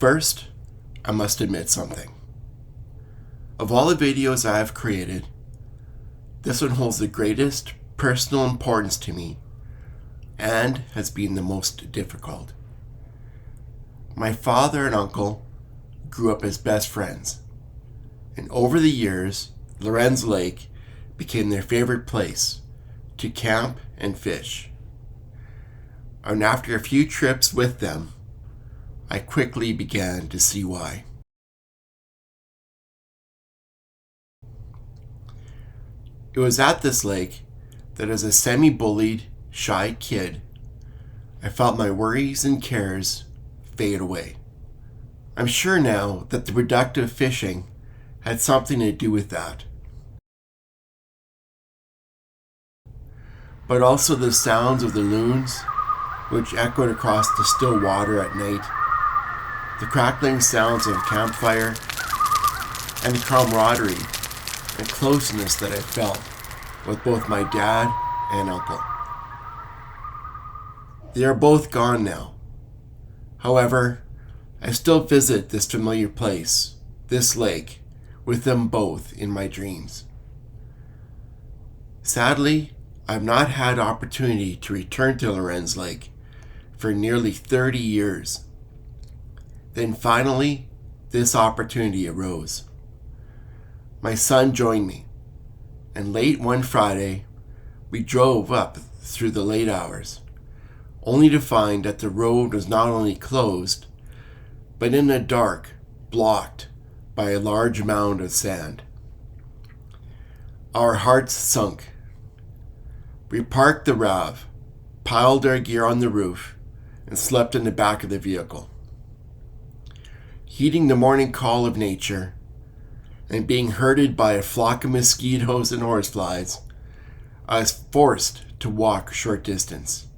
First, I must admit something. Of all the videos I have created, this one holds the greatest personal importance to me and has been the most difficult. My father and uncle grew up as best friends, and over the years, Lorenz Lake became their favorite place to camp and fish. And after a few trips with them, I quickly began to see why. It was at this lake that as a semi-bullied, shy kid, I felt my worries and cares fade away. I'm sure now that the productive fishing had something to do with that. But also the sounds of the loons, which echoed across the still water at night, the crackling sounds of a campfire, and the camaraderie and closeness that I felt with both my dad and uncle. They are both gone now. However, I still visit this familiar place, this lake, with them both in my dreams. Sadly, I've not had opportunity to return to Lorenz Lake for nearly 30 years. Then finally, this opportunity arose. My son joined me, and late one Friday, we drove up through the late hours, only to find that the road was not only closed, but in the dark, blocked by a large mound of sand. Our hearts sunk. We parked the RAV, piled our gear on the roof, and slept in the back of the vehicle. Heeding the morning call of nature, and being herded by a flock of mosquitoes and horseflies, I was forced to walk a short distance.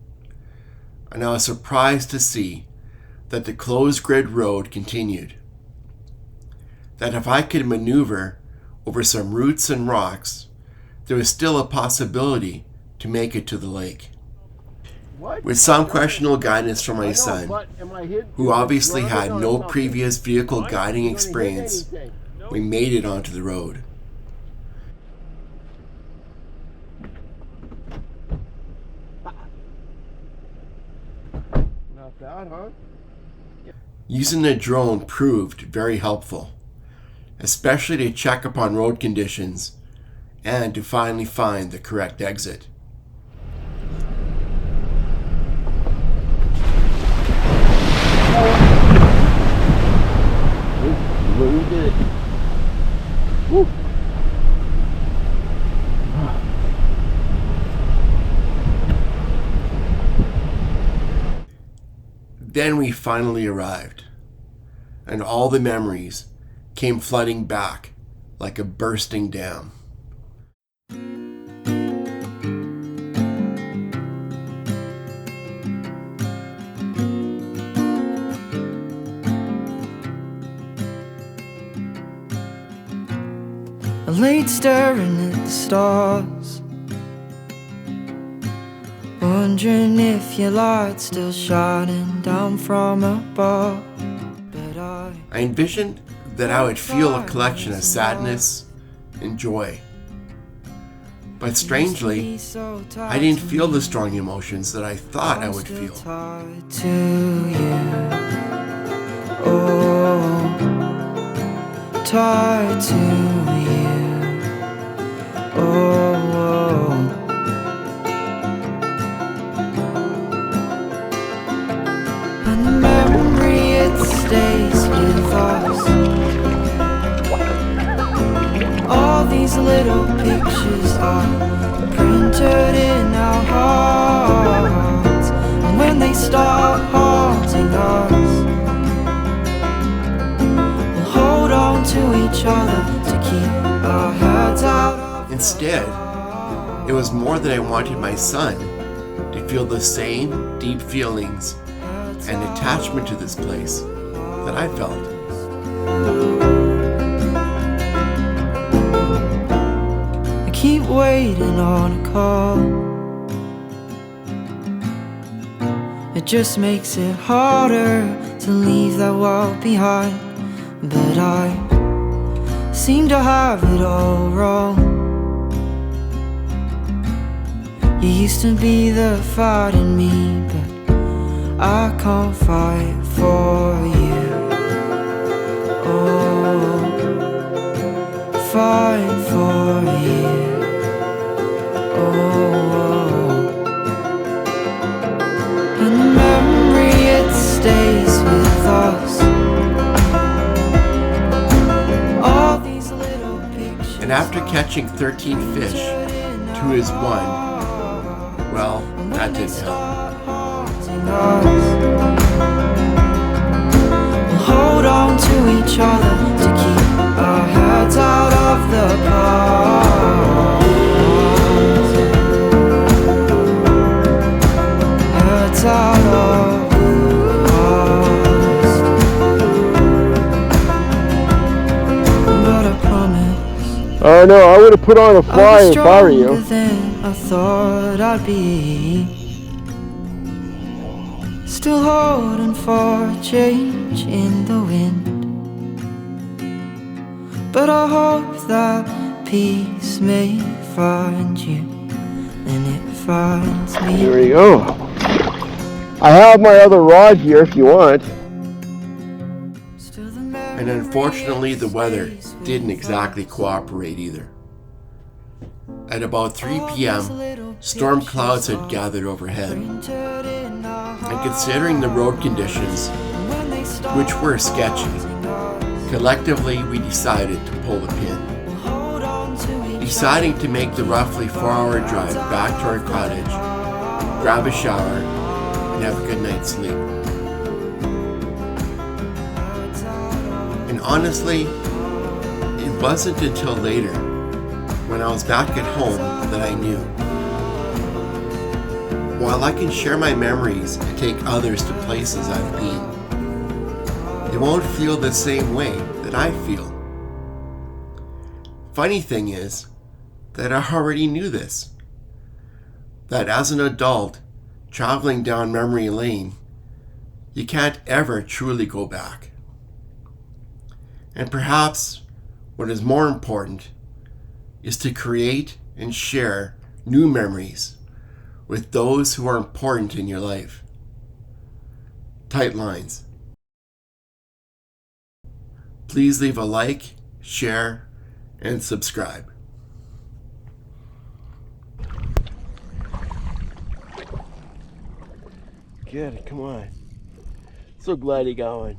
And I was surprised to see that the closed grid road continued. That if I could maneuver over some roots and rocks, there was still a possibility to make it to the lake. With some questionable guidance from my son, who obviously had no previous vehicle guiding experience, we made it onto the road. Not bad, huh? Using the drone proved very helpful, especially to check upon road conditions and to finally find the correct exit. We did it. Woo. Then we finally arrived, and all the memories came flooding back like a bursting dam. I laid staring at the stars, wondering if your light's still shining down from above. But I envisioned that I would feel a collection of sadness and joy. But strangely, I didn't feel the strong emotions that I thought I would feel. Tied to you. Oh, tied to you. Oh, and the memory, it stays with us. All these little pictures are printed in our hearts, and when they start haunting us, we'll hold on to each other to keep our heads out of. Instead, it was more that I wanted my son to feel the same deep feelings and attachment to this place that I felt. I keep waiting on a call. It just makes it harder to leave that world behind, but I seem to have it all wrong. You used to be the fight in me, but I can't fight for you. Oh, fight for you. Oh, and the memory, it stays with us. All these little pictures. And after catching 13 fish, 2 is 1, well, that didn't help. We'll hold on to each other to keep our heads out of the past. Heads out of the past. But I promise Oh no, I would have put on a fly if I were you. than I thought I'd be. Still holding for a change in the wind, but I hope that peace may find you, and it finds me. There you go. I have my other rod here if you want. And unfortunately, the weather didn't exactly cooperate either. At about 3 p.m., storm clouds had gathered overhead. And considering the road conditions, which were sketchy, collectively we decided to pull the pin. Deciding to make the roughly 4-hour drive back to our cottage, grab a shower, and have a good night's sleep. And honestly, it wasn't until later, when I was back at home, that I knew. While I can share my memories and take others to places I've been, they won't feel the same way that I feel. Funny thing is that I already knew this. That as an adult, traveling down memory lane, you can't ever truly go back. And perhaps what is more important is to create and share new memories with those who are important in your life. Tight lines. Please leave a like, share, and subscribe. Good, come on. So glad you got one.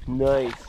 Nice.